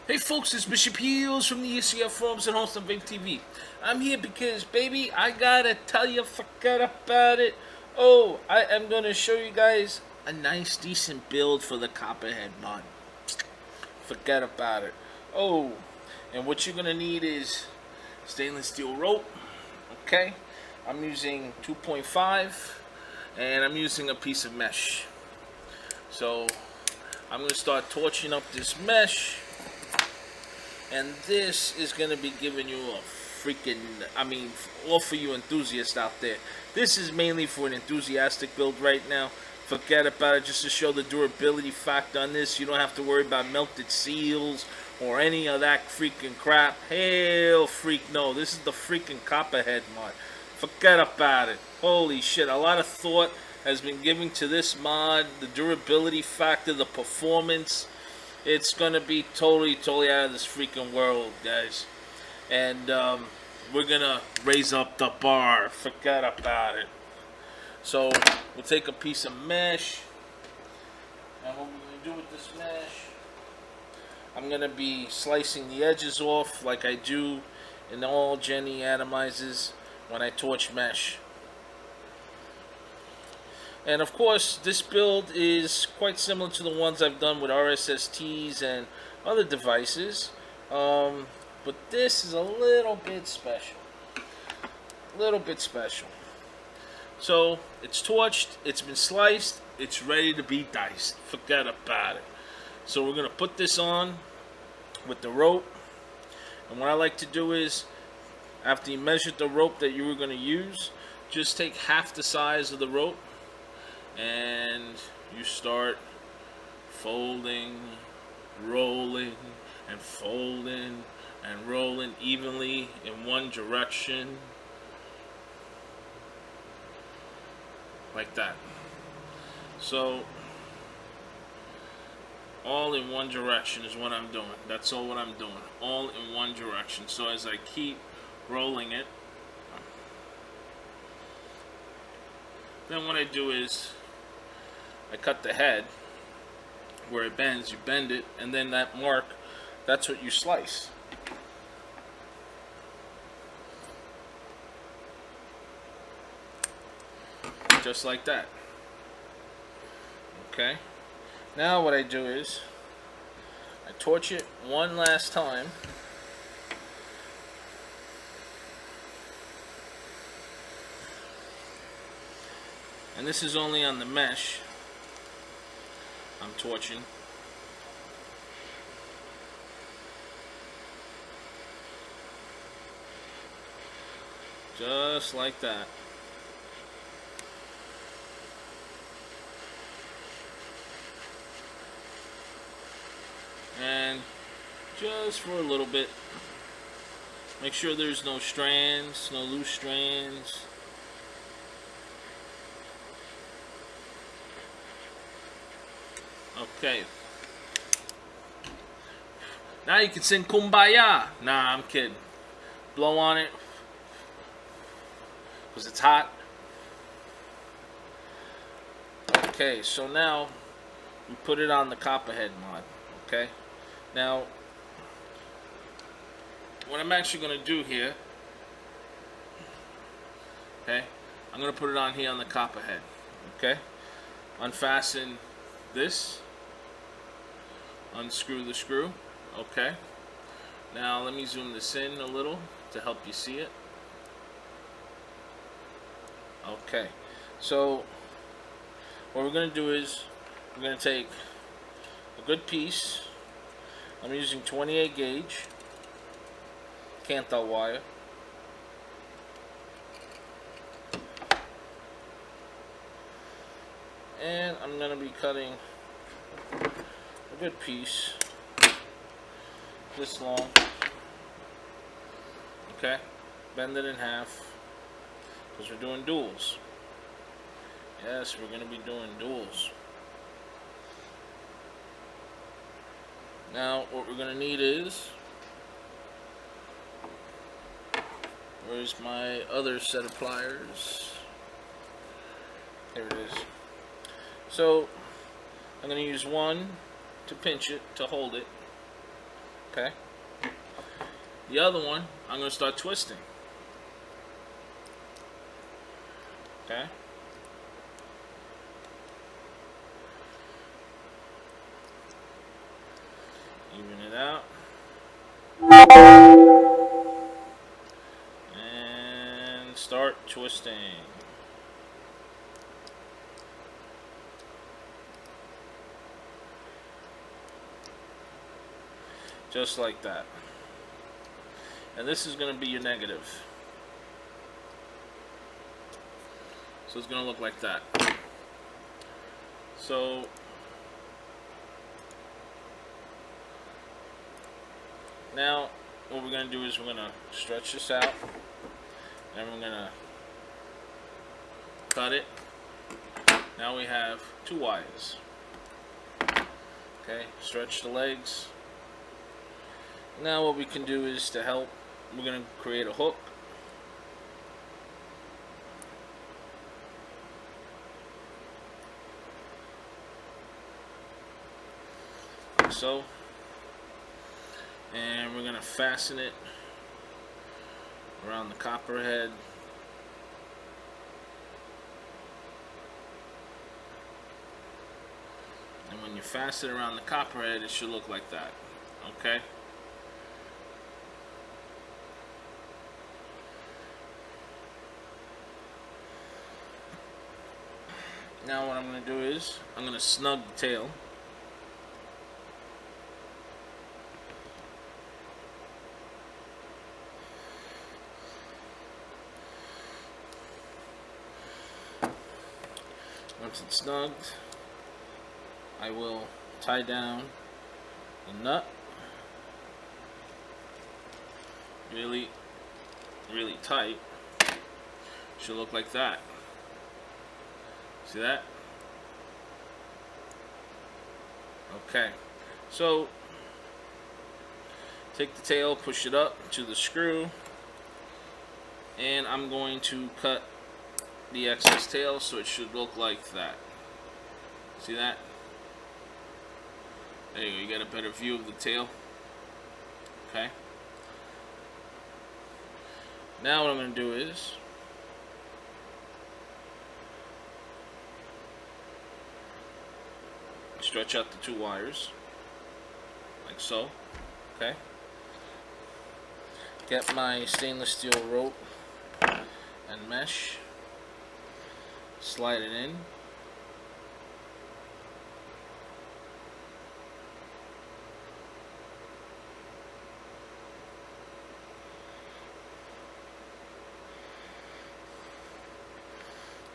Hey folks, it's Bishopheals from the ECF forums and host of Vape TV. I'm here because, baby, I gotta tell you, forget about it. Oh, I am gonna show you guys a nice, decent build for the Copperhead mod. Forget about it. Oh, and what you're gonna need is stainless steel rope. Okay, I'm using 2.5, and I'm using a piece of mesh. So I'm gonna start torching up this mesh. And this is going to be giving you a freaking, all for you enthusiasts out there. This is mainly for an enthusiastic build right now. Forget about it, just to show the durability factor on this. You don't have to worry about melted seals or any of that freaking crap. Hell freak no, this is the freaking Copperhead mod. Forget about it. Holy shit, a lot of thought has been given to this mod. The durability factor, the performance. It's gonna be totally out of this freaking world, guys. And we're gonna raise up the bar. Forget about it. So we'll take a piece of mesh, and what we're gonna do with this mesh, I'm gonna be slicing the edges off like I do in all Jenny atomizers when I torch mesh. And of course, this build is quite similar to the ones I've done with RSSTs and other devices. But this is a little bit special. So, it's torched, it's been sliced, it's ready to be diced. Forget about it. So we're going to put this on with the rope. And what I like to do is, after you measure the rope that you were going to use, just take half the size of the rope. And you start folding, rolling, and folding, and rolling evenly in one direction. Like that. So, all in one direction is what I'm doing. That's all what I'm doing. All in one direction. So as I keep rolling it, then what I do is I cut the head where it bends, you bend it, and then that mark, that's what you slice. Just like that. Okay? Now what I do is I torch it one last time. And this is only on the mesh I'm torching. Just like that. And just for a little bit. Make sure there's no strands, no loose strands. Okay. Now you can sing Kumbaya. Nah, I'm kidding. Blow on it. Because it's hot. Okay, so now we put it on the Copperhead mod. Okay. Now, what I'm actually going to do here. Okay. I'm going to put it on here on the Copperhead. Okay. Unfasten this. Unscrew the screw. Okay. Now let me zoom this in a little to help you see it. Okay. So what we're going to do is we're going to take a good piece. I'm using 28 gauge kanthol wire. And I'm going to be cutting a good piece this long. Okay, bend it in half because we're doing duals. Yes, we're going to be doing duals. Now what we're going to need is, where's my other set of pliers? Here it is. So I'm going to use one to pinch it, to hold it, Okay. The other one, I'm going to start twisting. Okay. Even it out. And start twisting. Just like that. And this is going to be your negative. So it's going to look like that. So now what we're going to do is we're going to stretch this out. And we're going to cut it. Now we have 2 wires. Okay, stretch the legs. Now what we can do is, to help, we're going to create a hook. Like so. And we're going to fasten it around the copperhead. And when you fasten it around the copperhead, it should look like that. Okay? Now what I'm going to do is, I'm going to snug the tail. Once it's snugged, I will tie down the nut really tight. Should look like that. See that? Okay. So take the tail, push it up to the screw, and I'm going to cut the excess tail so it should look like that. See that? There you go, you got a better view of the tail. Okay. Now what I'm going to do is stretch out the 2 wires like so. Okay. Get my stainless steel rope and mesh. Slide it in.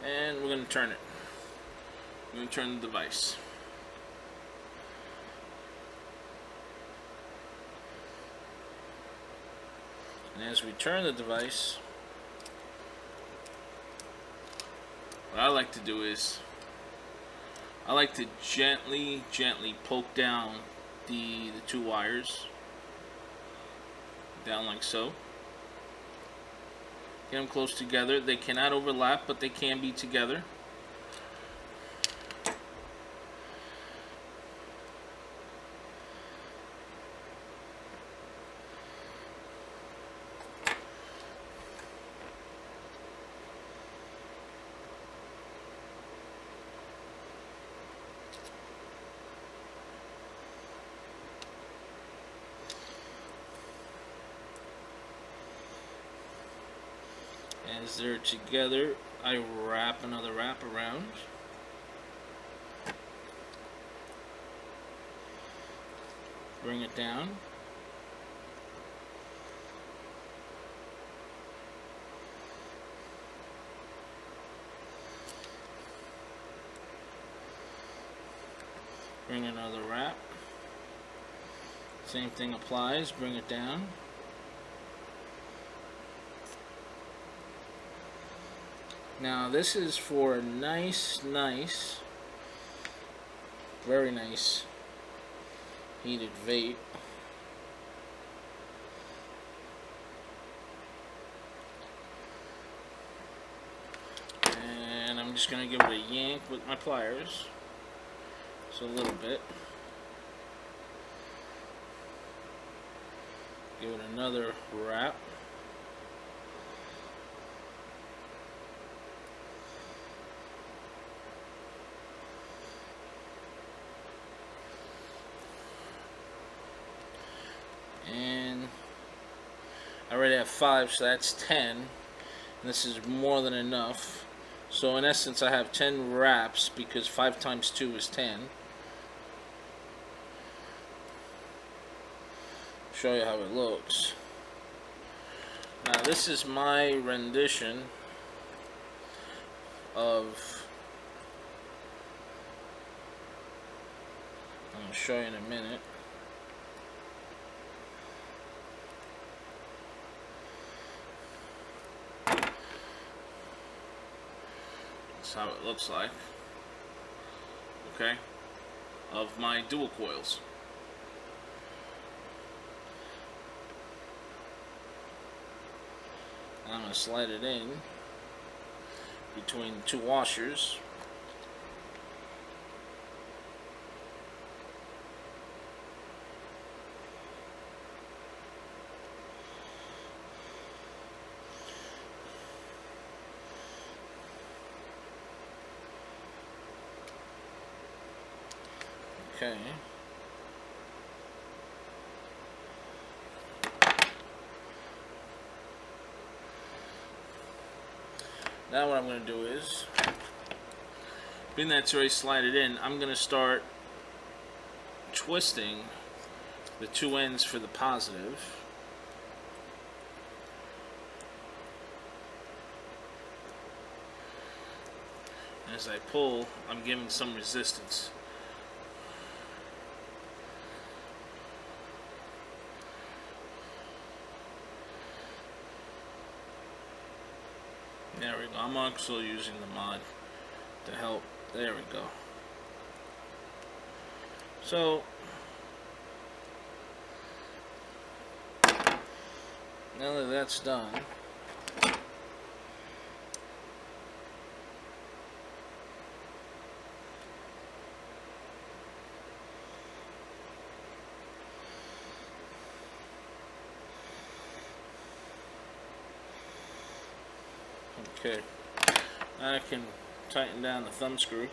And we're going to turn it. We're going to turn the device. And as we turn the device, what I like to do is, I like to gently poke down the 2 wires. Down like so. Get them close together. They cannot overlap, but they can be together. As they're together, I wrap another wrap around. Bring it down. Bring another wrap. Same thing applies, bring it down. Now this is for a nice, very nice heated vape. And I'm just going to give it a yank with my pliers. Just a little bit. Give it another wrap. And I already have 5, so that's 10. And this is more than enough. So in essence, I have 10 wraps because 5 times 2 is 10. Show you how it looks. Now this is my rendition of, I'm going to show you in a minute. That's how it looks like. Okay, of my dual coils. I'm going to slide it in between 2 washers. Okay. Now what I'm going to do is, being that it's already slided in, I'm going to start twisting the 2 ends for the positive. As I pull, I'm giving some resistance. There we go. I'm also using the mod to help. There we go. So now that that's done, okay, I can tighten down the thumb screw.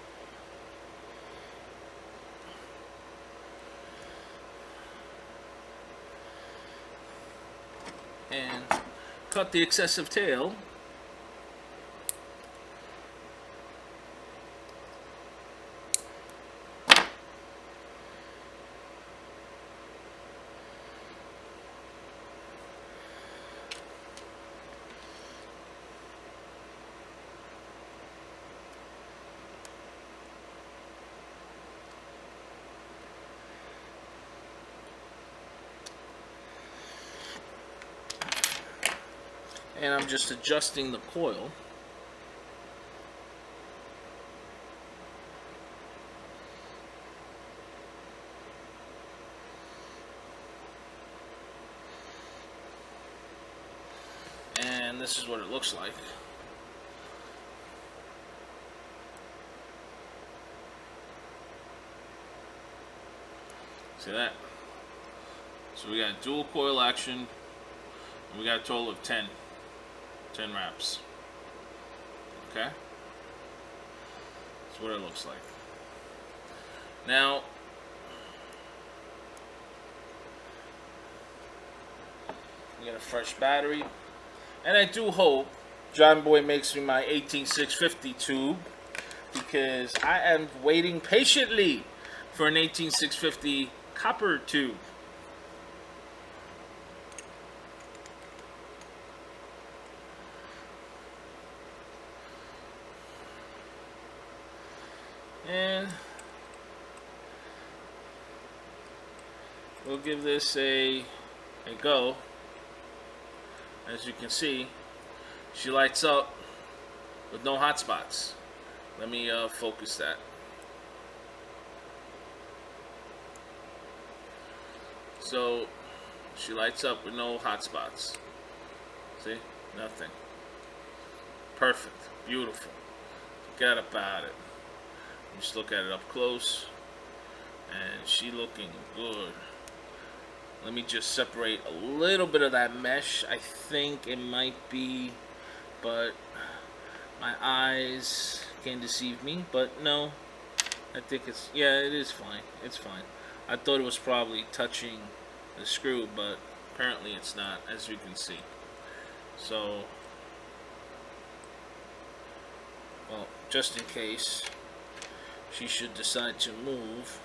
And cut the excessive tail. And I'm just adjusting the coil. And this is what it looks like. See that? So we got dual coil action, and we got a total of 10 wraps. Okay? That's what it looks like. Now, we got a fresh battery. And I do hope John Boy makes me my 18650 tube, because I am waiting patiently for an 18650 copper tube. And we'll give this a go. As you can see, she lights up with no hot spots. Let me focus that. So she lights up with no hot spots. See? Nothing. Perfect. Beautiful. Forget about it. Just look at it up close, and she looking good. Let me just separate a little bit of that mesh. I think it might be, but my eyes can deceive me. But no, I think it's, yeah, it is fine. It's fine. I thought it was probably touching the screw, but apparently it's not, as you can see. So, well, just in case she should decide to move,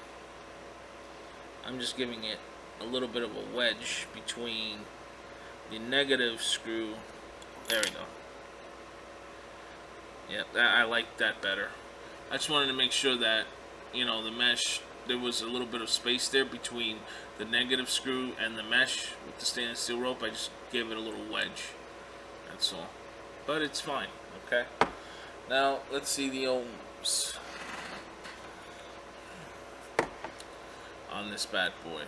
I'm just giving it a little bit of a wedge between the negative screw. There we go. Yeah, I like that better. I just wanted to make sure that, you know, the mesh, there was a little bit of space there between the negative screw and the mesh with the stainless steel rope. I just gave it a little wedge. That's all. But it's fine, okay? Now, let's see the ohms on this bad boy.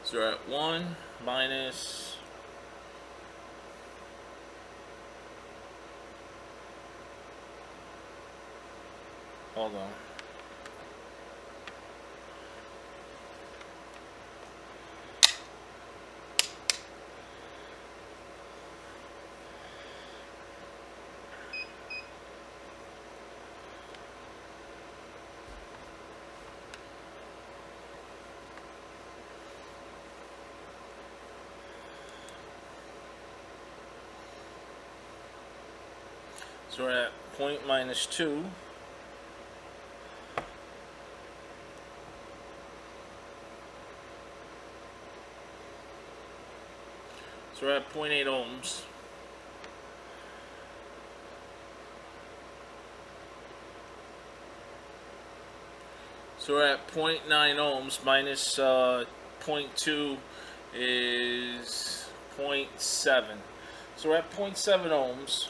So we're at 1 minus, hold on, so we're at point minus 2. So we're at 0.8 ohms. So we're at 0.9 ohms minus 0.2 is 0.7. So we're at 0.7 ohms.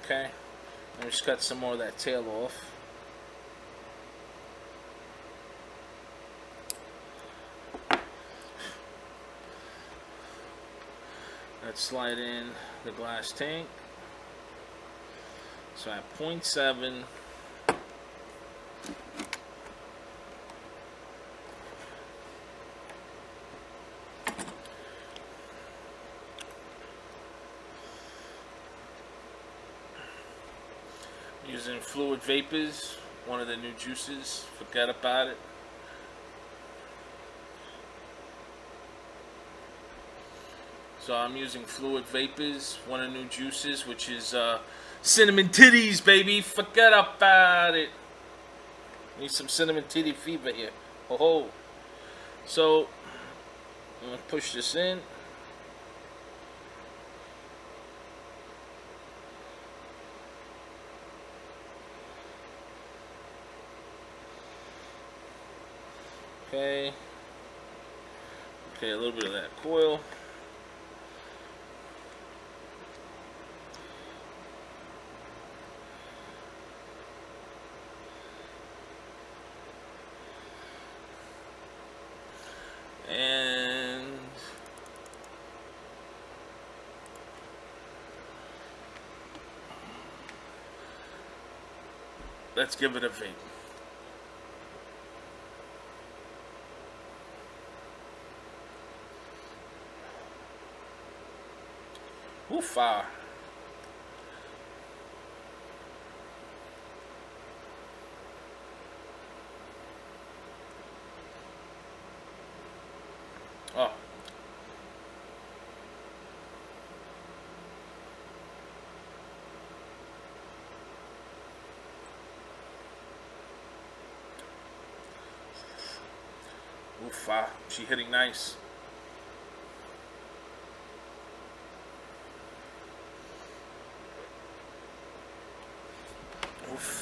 Okay, let me just cut some more of that tail off. Let's slide in the glass tank. So at 0.7, using fluid vapors, one of the new juices, forget about it. So I'm using fluid vapors, one of the new juices, which is cinnamon titties, baby, forget about it. Need some cinnamon titty fever here. Ho ho. So I'm gonna push this in. Okay, a little bit of that coil. And let's give it a vape. Oofa. Oh. Oof, she hitting nice. Oof.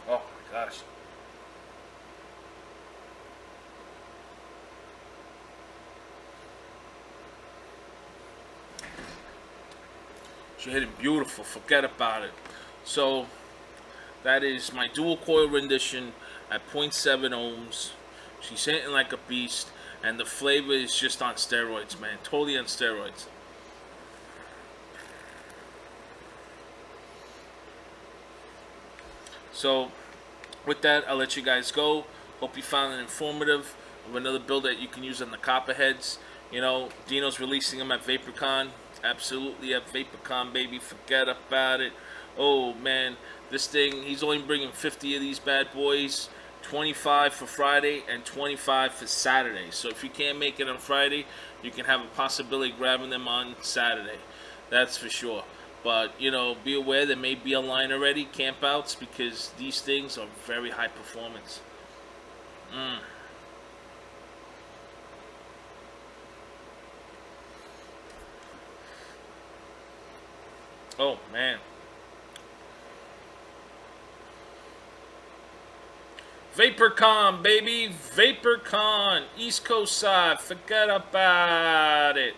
Oh my gosh. She hit it beautiful. Forget about it. So that is my dual coil rendition at 0.7 ohms. She's hitting like a beast, and the flavor is just on steroids, man. Totally on steroids. So with that, I'll let you guys go. Hope you found it informative of another build that you can use on the Copperheads. You know, Dino's releasing them at Vapercon. Absolutely at Vaporcon, baby. Forget about it. Oh man, this thing, he's only bringing 50 of these bad boys. 25 for Friday and 25 for Saturday. So if you can't make it on Friday, you can have a possibility of grabbing them on Saturday. That's for sure. But, you know, be aware there may be a line already, campouts, because these things are very high performance. Oh, man. Vaporcon, baby. Vaporcon. East Coast side. Forget about it.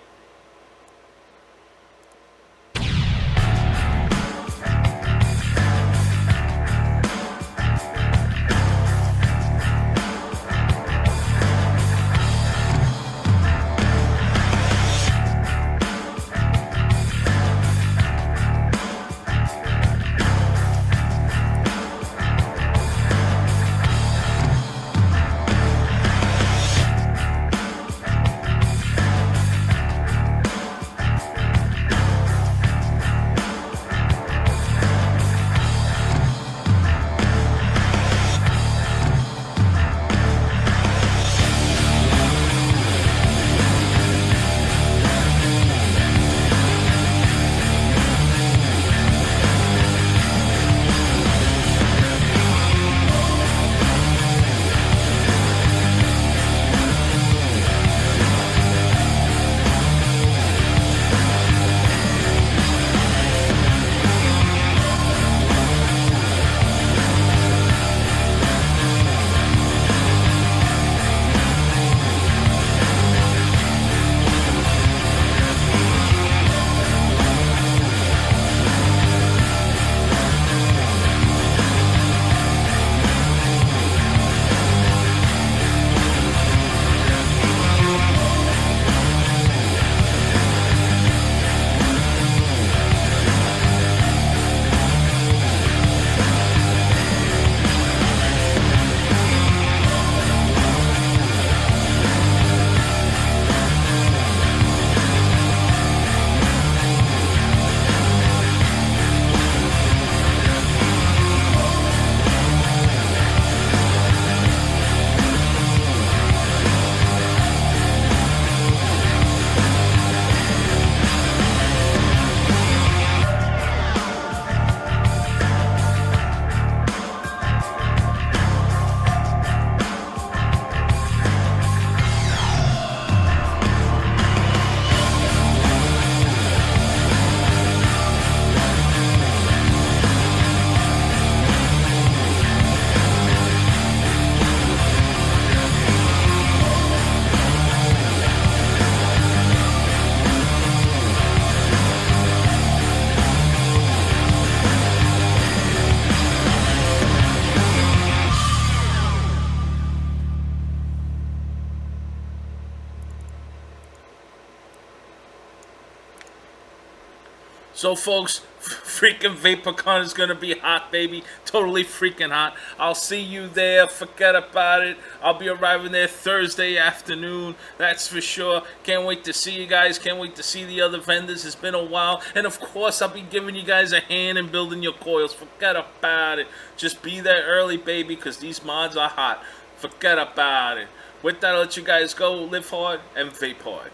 So, folks, freaking Vaporcon is going to be hot, baby. Totally freaking hot. I'll see you there. Forget about it. I'll be arriving there Thursday afternoon. That's for sure. Can't wait to see you guys. Can't wait to see the other vendors. It's been a while. And, of course, I'll be giving you guys a hand in building your coils. Forget about it. Just be there early, baby, because these mods are hot. Forget about it. With that, I'll let you guys go. Live hard and vape hard.